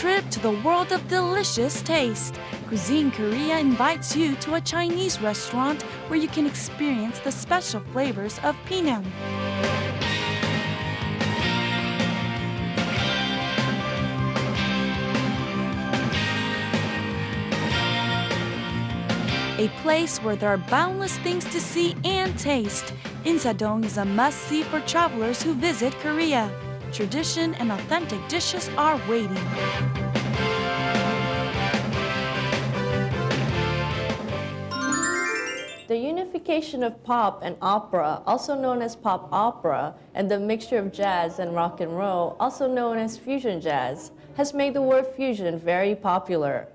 trip to the world of delicious taste. Cuisine Korea invites you to a Chinese restaurant where you can experience the special flavors of Penang. A place where there are boundless things to see and taste. Insadong is a must-see for travelers who visit Korea. Tradition and authentic dishes are waiting. The unification of pop and opera, also known as pop opera, and the mixture of jazz and rock and roll, also known as fusion jazz, has made the word fusion very popular.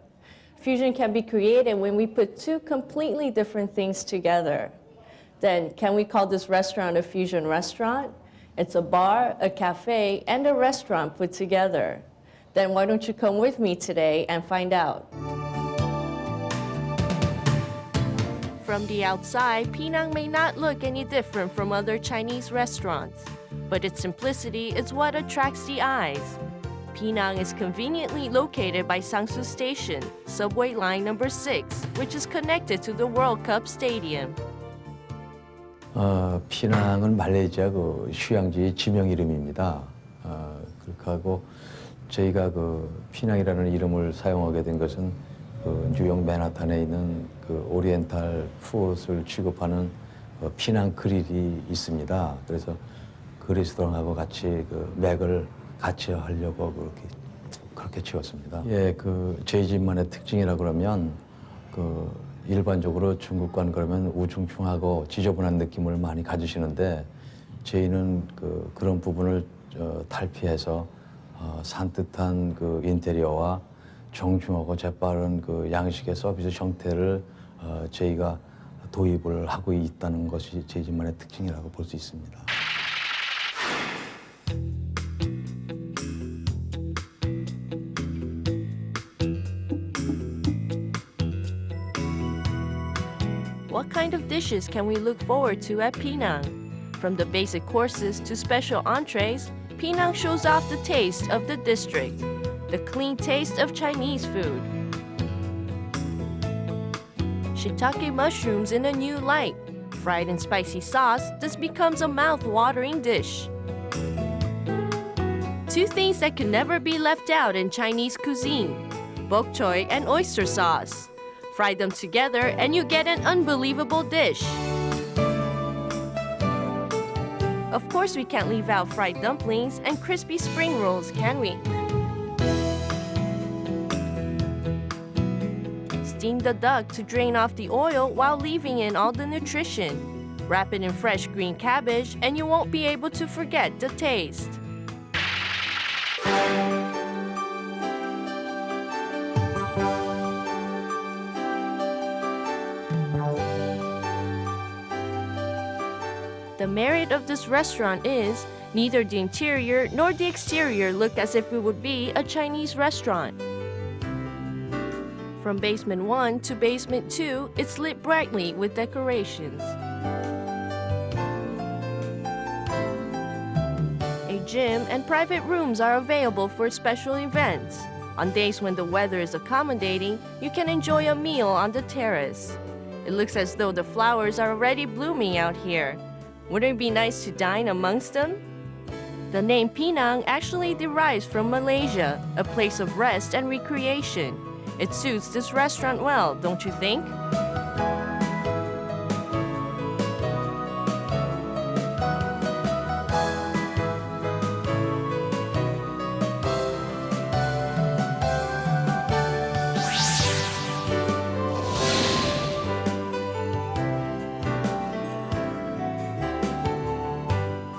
Fusion can be created when we put two completely different things together. Then, can we call this restaurant a fusion restaurant? It's a bar, a cafe, and a restaurant put together. Then why don't you come with me today and find out? From the outside, Penang may not look any different from other Chinese restaurants, but its simplicity is what attracts the eyes. Penang is conveniently located by Sangsu Station, subway line number 6, which is connected to the World Cup Stadium. 피낭은 말레이시아 그 휴양지 지명 이름입니다. 그렇게 하고 저희가 그 피낭이라는 이름을 사용하게 된 것은 그 뉴욕 맨하탄에 있는 그 오리엔탈 푸드를 취급하는 피낭 그릴이 있습니다. 그래서 그 레스토랑하고 같이 그 맥을 같이 하려고 그렇게 지었습니다. 예, 그 저희 집만의 특징이라 그러면 그 일반적으로 중국과는 그러면 우중충하고 지저분한 느낌을 많이 가지시는데 저희는 그런 부분을 탈피해서 산뜻한 그 인테리어와 정중하고 재빠른 그 양식의 서비스 형태를 저희가 도입을 하고 있다는 것이 저희 집만의 특징이라고 볼 수 있습니다. What kind of dishes can we look forward to at Penang? From the basic courses to special entrees, Penang shows off the taste of the district, the clean taste of Chinese food. Shiitake mushrooms in a new light. Fried in spicy sauce, this becomes a mouth-watering dish. Two things that can never be left out in Chinese cuisine, bok choy and oyster sauce. Fry them together and you get an unbelievable dish. Of course, we can't leave out fried dumplings and crispy spring rolls, can we? Steam the duck to drain off the oil while leaving in all the nutrition. Wrap it in fresh green cabbage and you won't be able to forget the taste. The merit of this restaurant is neither the interior nor the exterior look as if it would be a Chinese restaurant. From basement 1 to basement 2, it's lit brightly with decorations. A gym and private rooms are available for special events. On days when the weather is accommodating, you can enjoy a meal on the terrace. It looks as though the flowers are already blooming out here. Wouldn't it be nice to dine amongst them? The name Penang actually derives from Malaysia, a place of rest and recreation. It suits this restaurant well, don't you think?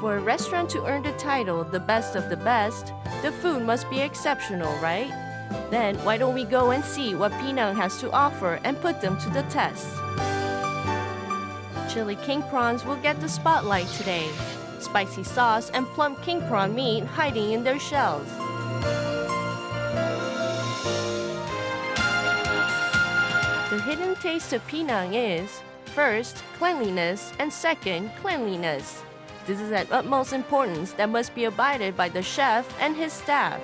For a restaurant to earn the title, the best of the best, the food must be exceptional, right? Then why don't we go and see what Penang has to offer and put them to the test? Chili king prawns will get the spotlight today. Spicy sauce and plump king prawn meat hiding in their shells. The hidden taste of Penang is, first, cleanliness, and second, cleanliness. This is at utmost importance that must be abided by the chef and his staff.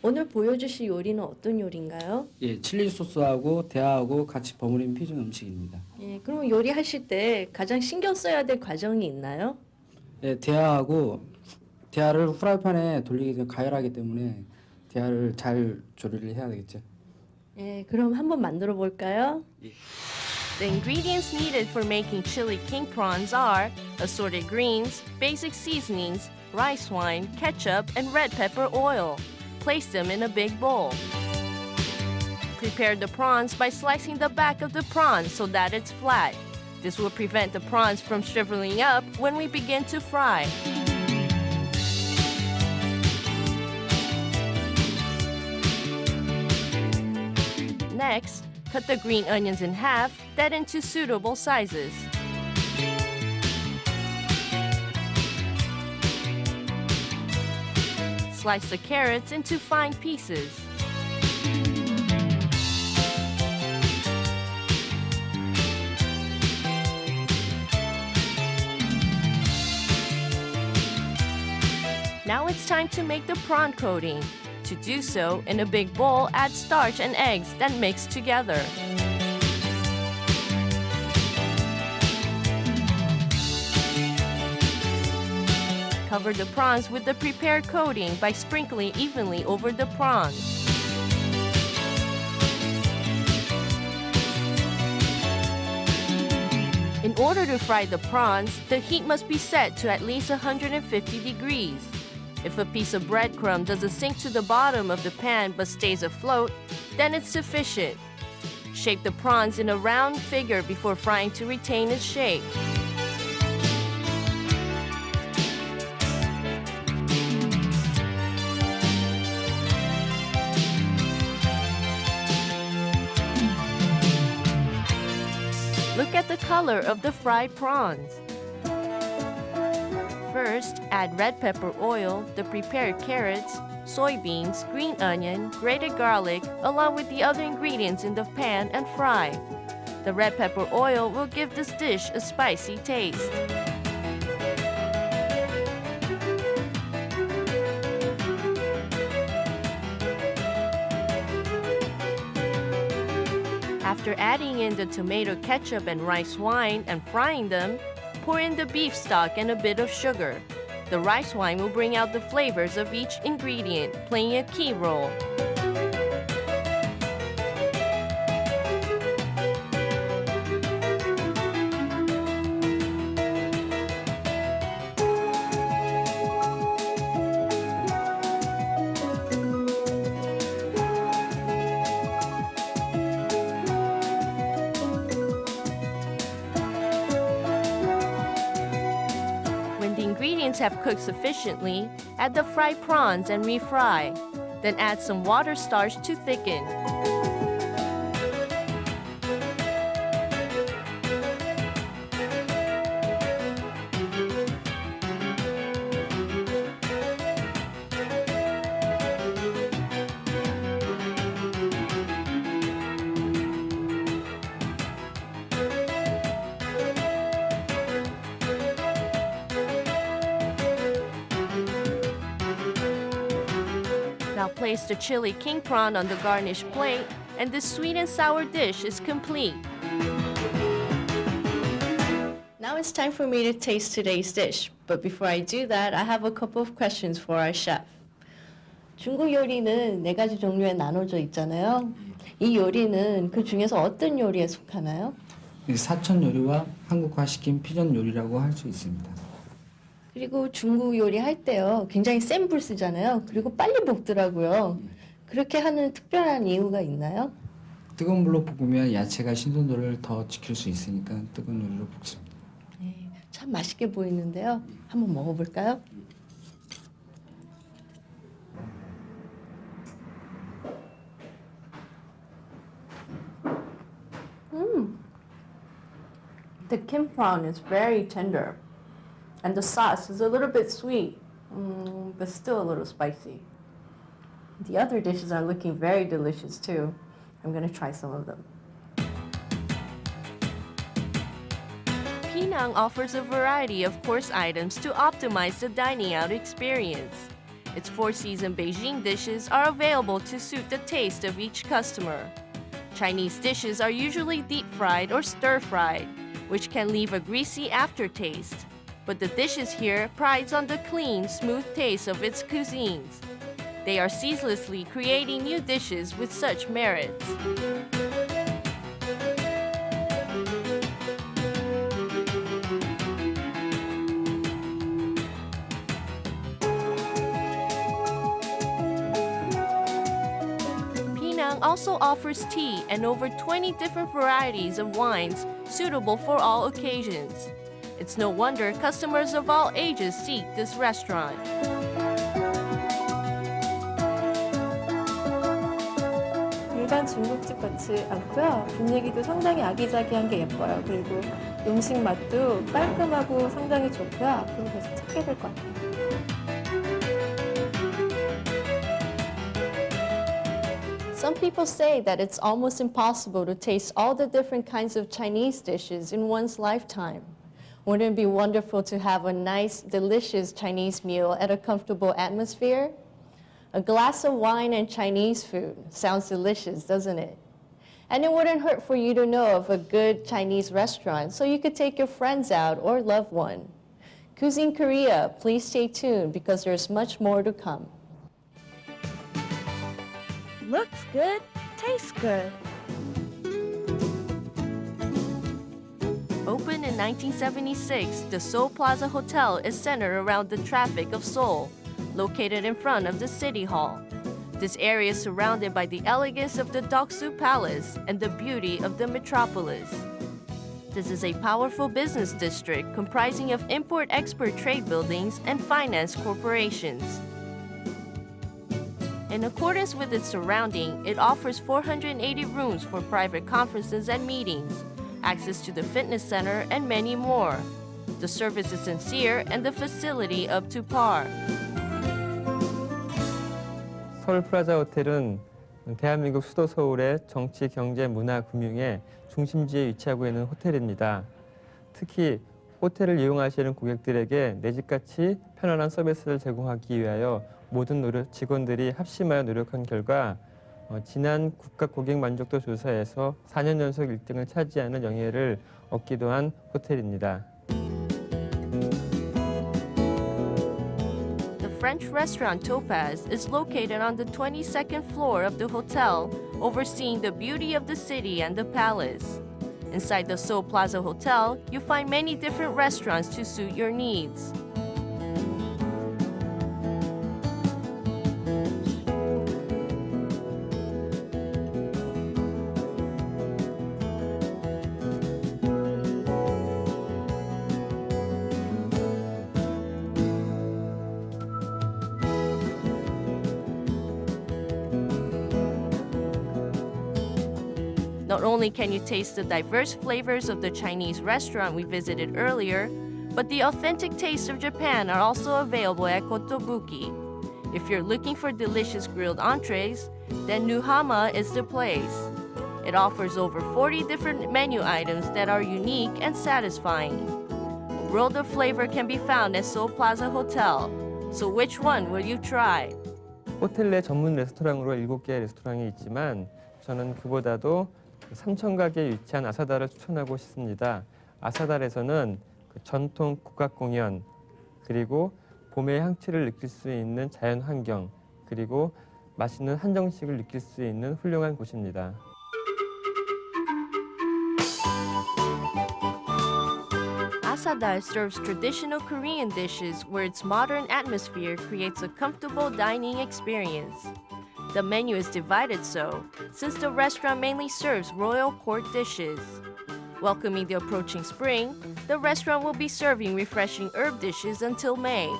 오늘 보여주실 요리는 어떤 요리인가요? 예, 칠리 소스하고 대하하고 같이 버무린 퓨전 음식입니다. 예, 그럼 요리하실 때 가장 신경 써야 될 과정이 있나요? 예, 대하를 후라이팬에 돌리기 전에 가열하기 때문에 대하를 잘 조리를 해야 되겠죠. 예, 그럼 한번 만들어 볼까요? The ingredients needed for making chili king prawns are assorted greens, basic seasonings, rice wine, ketchup, and red pepper oil. Place them in a big bowl. Prepare the prawns by slicing the back of the prawns so that it's flat. This will prevent the prawns from shriveling up when we begin to fry. Next, cut the green onions in half, then into suitable sizes. Slice the carrots into fine pieces. Now it's time to make the prawn coating. To do so, in a big bowl, add starch and eggs, then mix together. Cover the prawns with the prepared coating by sprinkling evenly over the prawns. In order to fry the prawns, the heat must be set to at least 150 degrees. If a piece of breadcrumb doesn't sink to the bottom of the pan but stays afloat, then it's sufficient. Shape the prawns in a round figure before frying to retain its shape. Look at the color of the fried prawns. First, add red pepper oil, the prepared carrots, soybeans, green onion, grated garlic, along with the other ingredients in the pan and fry. The red pepper oil will give this dish a spicy taste. After adding in the tomato ketchup and rice wine and frying them, pour in the beef stock and a bit of sugar. The rice wine will bring out the flavors of each ingredient, playing a key role. Have cooked sufficiently, add the fried prawns and refry. Then add some water starch to thicken. Now place the chili king prawn on the garnished plate, and this sweet and sour dish is complete. Now it's time for me to taste today's dish. But before I do that, I have a couple of questions for our chef. 중국 요리는 4가지 종류에 나눠져 있잖아요. 이 요리는 그 중에서 어떤 요리에 속하나요? 사천 요리와 한국화시킨 퓨전 요리라고 할 수 있습니다. 그리고 중국 요리 할 때요, 굉장히 센 불 쓰잖아요. 그리고 빨리 볶더라고요. 그렇게 하는 특별한 이유가 있나요? 뜨거운 물로 볶으면 야채가 신선도를 더 지킬 수 있으니까 뜨거운 요리로 볶습니다. 네, 참 맛있게 보이는데요. 한번 먹어볼까요? The kim prawn is very tender. And the sauce is a little bit sweet, but still a little spicy. The other dishes are looking very delicious too. I'm going to try some of them. Penang offers a variety of course items to optimize the dining out experience. Its four-season Beijing dishes are available to suit the taste of each customer. Chinese dishes are usually deep-fried or stir-fried, which can leave a greasy aftertaste. But the dishes here prides on the clean, smooth taste of its cuisines. They are ceaselessly creating new dishes with such merits. Penang also offers tea and over 20 different varieties of wines suitable for all occasions. It's no wonder customers of all ages seek this restaurant. 일반 중국집 같지 않고요. 분위기도 상당히 아기자기한 게 예뻐요. 그리고 음식 맛도 깔끔하고 상당히 좋고요. 앞으로 계속 찾게 될 것 같아요. Some people say that it's almost impossible to taste all the different kinds of Chinese dishes in one's lifetime. Wouldn't it be wonderful to have a nice, delicious Chinese meal at a comfortable atmosphere? A glass of wine and Chinese food sounds delicious, doesn't it? And it wouldn't hurt for you to know of a good Chinese restaurant so you could take your friends out or loved one. Cuisine Korea, please stay tuned because there's much more to come. Looks good, tastes good. Opened in 1976, the Seoul Plaza Hotel is centered around the traffic of Seoul, located in front of the City Hall. This area is surrounded by the elegance of the Doksu Palace and the beauty of the metropolis. This is a powerful business district comprising of import-export trade buildings and finance corporations. In accordance with its surrounding, it offers 480 rooms for private conferences and meetings, access to the fitness center, and many more. The service is sincere and the facility up to par. 서울 플라자 호텔은 대한민국 수도 서울의 정치, 경제, 문화, 금융의 중심지에 위치하고 있는 호텔입니다. 특히 호텔을 이용하시는 고객들에게 내 집같이 편안한 서비스를 제공하기 위하여 모든 직원들이 합심하여 노력한 결과 지난 국가 고객 만족도 조사에서 4년 연속 1등을 차지하는 영예를 얻기도 한 호텔입니다. The French restaurant Topaz is located on the 22nd floor of the hotel, overseeing the beauty of the city and the palace. Inside the Seoul Plaza Hotel, you find many different restaurants to suit your needs. Not only can you taste the diverse flavors of the Chinese restaurant we visited earlier, but the authentic tastes of Japan are also available at Kotobuki. If you're looking for delicious grilled entrees, then Nuhama is the place. It offers over 40 different menu items that are unique and satisfying. A world of flavor can be found at Seoul Plaza Hotel. So which one will you try? 호텔 내 전문 레스토랑으로 7개의 레스토랑이 있지만 저는 그보다도 삼천각에 위치한 아사달을 추천하고 싶습니다. 아사달에서는 전통 국악 공연, 그리고 봄의 향취를 느낄 수 있는 자연 환경, 그리고 맛있는 한정식을 느낄 수 있는 훌륭한 곳입니다. Asadal serves traditional Korean dishes where its modern atmosphere creates a comfortable dining experience. The menu is divided since the restaurant mainly serves royal court dishes. Welcoming the approaching spring, the restaurant will be serving refreshing herb dishes until May.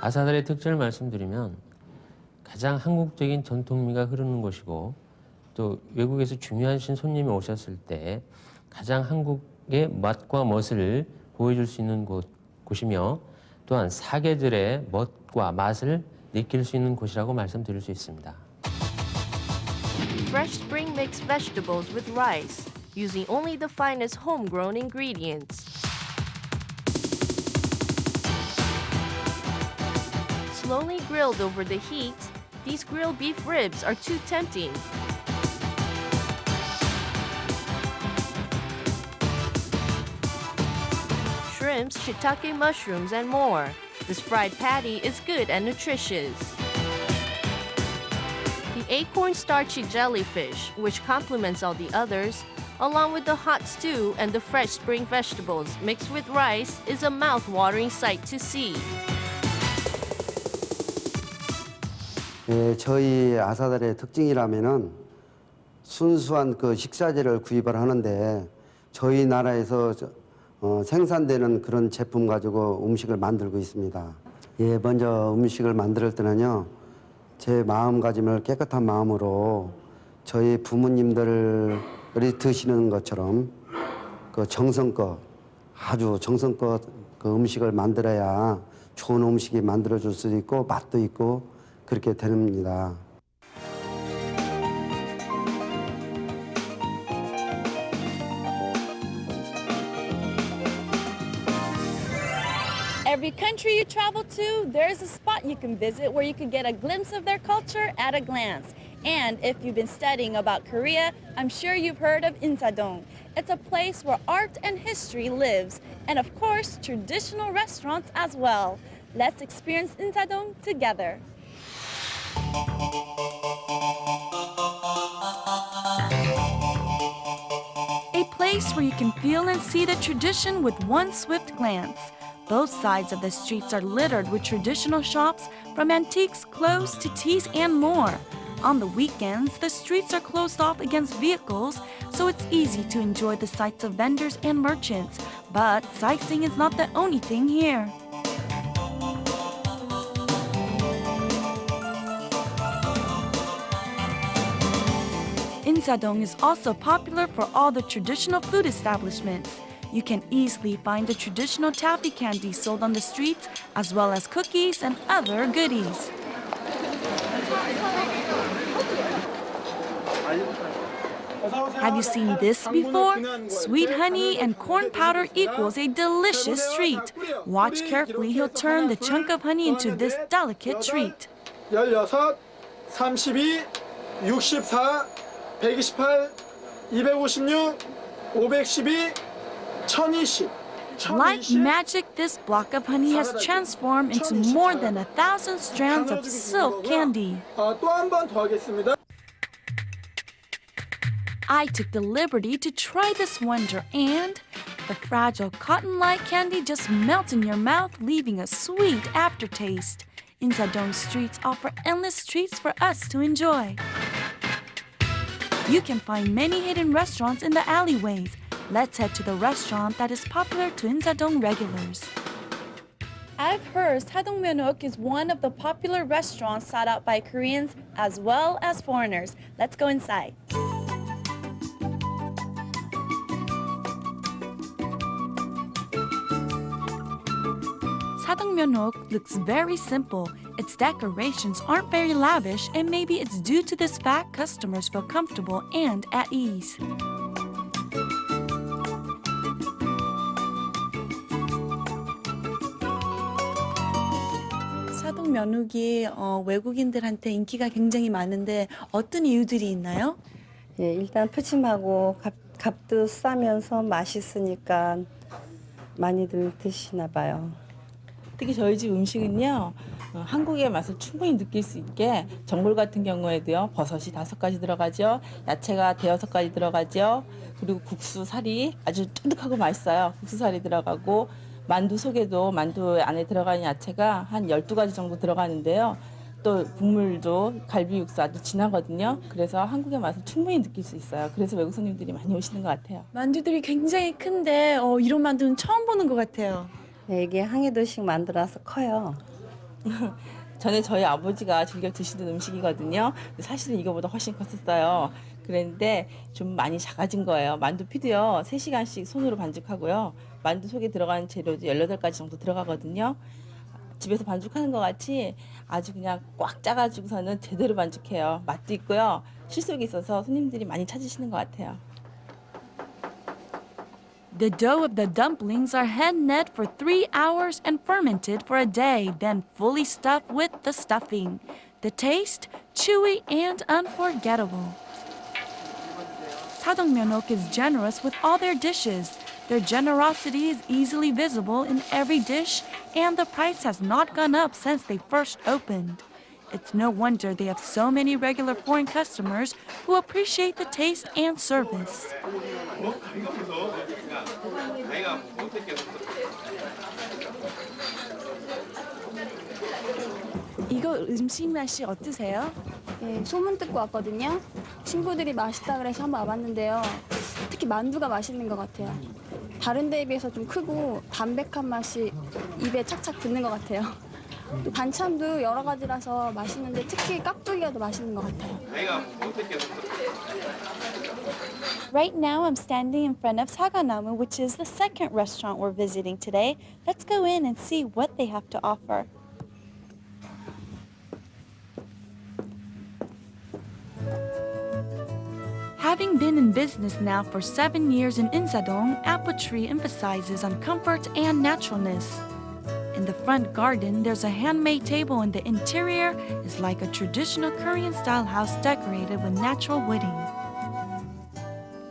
아사달의 특징을 말씀드리면 가장 한국적인 전통미가 흐르는 곳이고 또 외국에서 중요하신 손님이 오셨을 때 가장 한국의 맛과 멋을 보여줄 수 있는 곳이며 또한 사계절의 멋과 맛을 느낄 수 있는 곳이라고 말씀드릴 수 있습니다. Fresh spring mixed vegetables with rice, using only the finest homegrown ingredients. Slowly grilled over the heat, these grilled beef ribs are too tempting. Shrimps, shiitake mushrooms, and more. This fried patty is good and nutritious. The acorn starchy jellyfish, which complements all the others, along with the hot stew and the fresh spring vegetables mixed with rice, is a mouth-watering sight to see. 예, 저희 아사달의 특징이라면은 순수한 그 식사재를 구입을 하는데 저희 나라에서 생산되는 그런 제품 가지고 음식을 만들고 있습니다. 예, 먼저 음식을 만들 때는요, 제 마음가짐을 깨끗한 마음으로 저희 부모님들이 드시는 것처럼 그 정성껏, 아주 정성껏 그 음식을 만들어야 좋은 음식이 만들어질 수 있고 맛도 있고 그렇게 됩니다. Every country you travel to, there's a spot you can visit where you can get a glimpse of their culture at a glance. And if you've been studying about Korea, I'm sure you've heard of Insadong. It's a place where art and history lives, and of course, traditional restaurants as well. Let's experience Insadong together. A place where you can feel and see the tradition with one swift glance. Both sides of the streets are littered with traditional shops, from antiques, clothes to teas and more. On the weekends, the streets are closed off against vehicles, so it's easy to enjoy the sights of vendors and merchants. But sightseeing is not the only thing here. Insadong is also popular for all the traditional food establishments. You can easily find the traditional taffy candy sold on the streets, as well as cookies and other goodies. Have you seen this before? Sweet honey and corn powder equals a delicious treat. Watch carefully, he'll turn the chunk of honey into this delicate treat. 16, 32, 64, 128, 256, 512, 1020. Like magic, this block of honey has transformed into more than 1,000 strands of silk candy. 또 한 번 더 하겠습니다. I took the liberty to try this wonder, and the fragile cotton-like candy just melts in your mouth, leaving a sweet aftertaste. Insadong streets offer endless treats for us to enjoy. You can find many hidden restaurants in the alleyways. Let's head to the restaurant that is popular to Insadong regulars. I've heard Sadongmyeonok is one of the popular restaurants sought out by Koreans as well as foreigners. Let's go inside. Sadongmyeonok looks very simple. Its decorations aren't very lavish, and maybe it's due to this fact customers feel comfortable and at ease. 사동면옥이 외국인들한테 인기가 굉장히 많은데 어떤 이유들이 있나요? 예, 일단 푸짐하고 값도 싸면서 맛있으니까 많이들 드시나 봐요. 특히 저희 집 음식은요, 한국의 맛을 충분히 느낄 수 있게 전골 같은 경우에도요, 버섯이 5가지 들어가죠, 야채가 6가지 들어가죠, 그리고 국수 살이 아주 쫀득하고 맛있어요. 국수 살이 들어가고 만두 속에도 만두 안에 들어가는 야채가 한 12가지 정도 들어가는데요. 또 국물도 갈비 육수 아주 진하거든요. 그래서 한국의 맛을 충분히 느낄 수 있어요. 그래서 외국 손님들이 많이 오시는 것 같아요. 만두들이 굉장히 큰데 이런 만두는 처음 보는 것 같아요. 네, 이게 항해도식 만들어서 커요. 전에 저희 아버지가 즐겨 드시던 음식이거든요. 근데 사실은 이거보다 훨씬 컸었어요. 그런데 좀 많이 작아진 거예요. 만두 피도요. 3시간씩 손으로 반죽하고요. 만두 속에 들어가는 재료도 18가지 정도 들어가거든요. 집에서 반죽하는 것 같이 아주 그냥 꽉 짜가지고서는 제대로 반죽해요. 맛도 있고요. 실속이 있어서 손님들이 많이 찾으시는 것 같아요. The dough of the dumplings are hand-knit for 3 hours and fermented for a day, then fully stuffed with the stuffing. The taste, chewy and unforgettable. Sadongmyeonok is generous with all their dishes. Their generosity is easily visible in every dish, and the price has not gone up since they first opened. It's no wonder they have so many regular foreign customers who appreciate the taste and service. 이거 음식 맛이 어떠세요? 네, 소문 듣고 왔거든요. 친구들이 맛있다 그래서 한번 와봤는데요. 특히 만두가 맛있는 것 같아요. 다른 데에 비해서 좀 크고 담백한 맛이 입에 착착 붙는 것 같아요. 또 반찬도 여러 가지라서 맛있는데 특히 깍두기가 더 맛있는 것 같아요. Right now, I'm standing in front of Saganamu, which is the second restaurant we're visiting today. Let's go in and see what they have to offer. Having been in business now for 7 years in Insadong, Apple Tree emphasizes on comfort and naturalness. In the front garden, there's a handmade table and the interior is like a traditional Korean-style house decorated with natural wooding.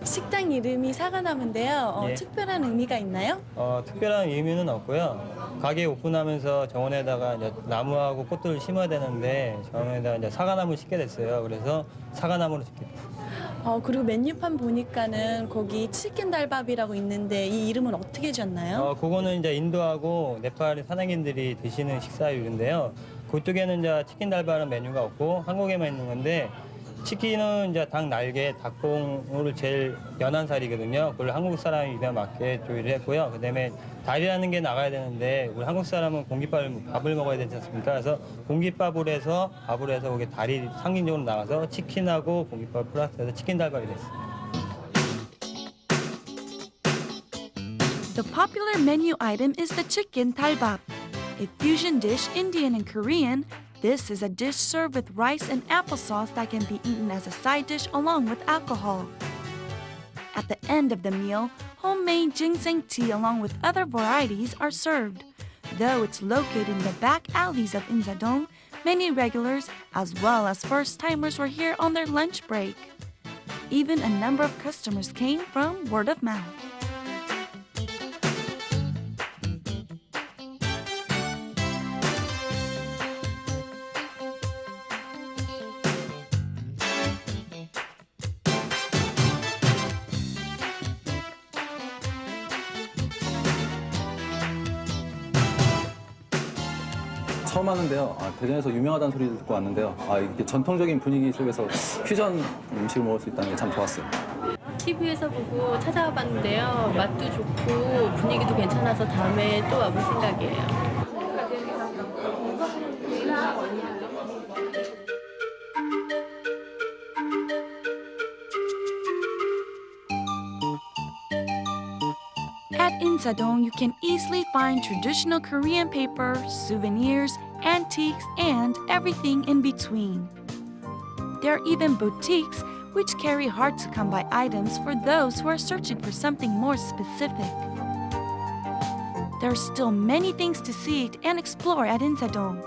식당 이름이 사과나무인데요. 예. 특별한 의미가 있나요? 특별한 의미는 없고요. 가게 오픈하면서 정원에다가 이제 나무하고 꽃들을 심어야 되는데 정원에다가 이제 사과나무를 심게 됐어요. 그래서 사과나무로 짓게 됐어요. 그리고 메뉴판 보니까는 거기 치킨 달밥이라고 있는데 이 이름은 어떻게 지었나요? 그거는 이제 인도하고 네팔 사장님들이 드시는 식사율인데요. 그쪽에는 이제 치킨 달밥은 메뉴가 없고 한국에만 있는 건데 치킨은 이제 닭 날개, 닭봉을 제일 연한 살이거든요. 그걸 한국 사람 입에 맞게 조리를 했고요. 그다음에 다리라는 게 나가야 되는데 우리 한국 사람은 밥을 먹어야 되지 않습니까? 그래서 공깃밥을 해서 밥을 해서 거기 다리 상징적으로 나가서 치킨하고 공깃밥 플러스해서 치킨 달밥이 됐어요. The popular menu item is the chicken dalbap, a fusion dish Indian and Korean. This is a dish served with rice and applesauce that can be eaten as a side dish along with alcohol. At the end of the meal, homemade ginseng tea along with other varieties are served. Though it's located in the back alleys of Insadong, many regulars as well as first-timers were here on their lunch break. Even a number of customers came from word of mouth. 처음 왔는데요. 대전에서 유명하다는 소리를 듣고 왔는데요. 이렇게 전통적인 분위기 속에서 퓨전 음식을 먹을 수 있다는 게 참 좋았어요. TV에서 보고 찾아와 봤는데요. 맛도 좋고 분위기도 괜찮아서 다음에 또 와볼 생각이에요. At Insadong, you can easily find traditional Korean paper, souvenirs, antiques, and everything in between. There are even boutiques which carry hard-to-come-by items for those who are searching for something more specific. There are still many things to see and explore at Insadong.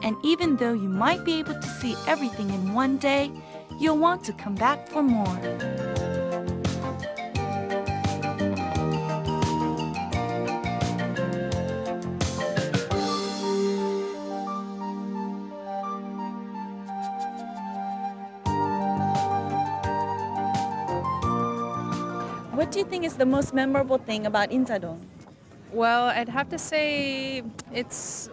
And even though you might be able to see everything in one day, you'll want to come back for more. What do you think is the most memorable thing about Insadong? Well, I'd have to say it's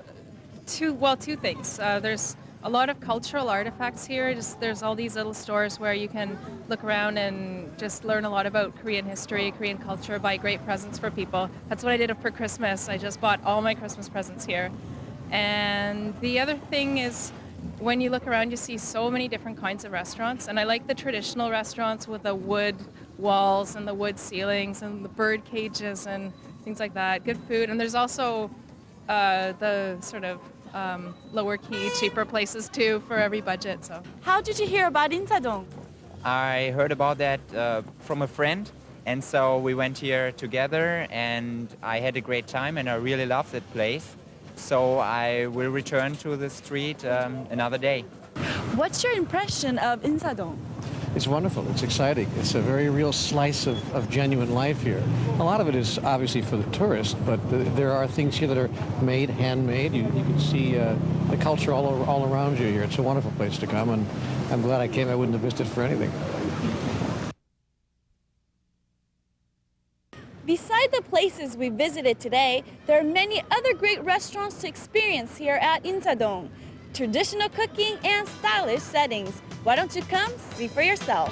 two things. There's a lot of cultural artifacts here. There's all these little stores where you can look around and just learn a lot about Korean history, Korean culture, buy great presents for people. That's what I did for Christmas. I just bought all my Christmas presents here. And the other thing is, when you look around, you see so many different kinds of restaurants. And I like the traditional restaurants with the wood walls and the wood ceilings and the bird cages and things like that. Good food. And there's also the sort of lower key, cheaper places too for every budget. So, How did you hear about Insadong? I heard about that from a friend, and so we went here together, and I had a great time, and I really loved that place. So I will return to the street another day. What's your impression of Insadong? It's wonderful. It's exciting. It's a very real slice of genuine life here. A lot of it is obviously for the tourist, but there are things here that are made, handmade. You can see the culture all around you here. It's a wonderful place to come, and I'm glad I came. I wouldn't have missed it for anything. Beside the places we visited today, there are many other great restaurants to experience here at Insadong. Traditional cooking and stylish settings. Why don't you come see for yourself?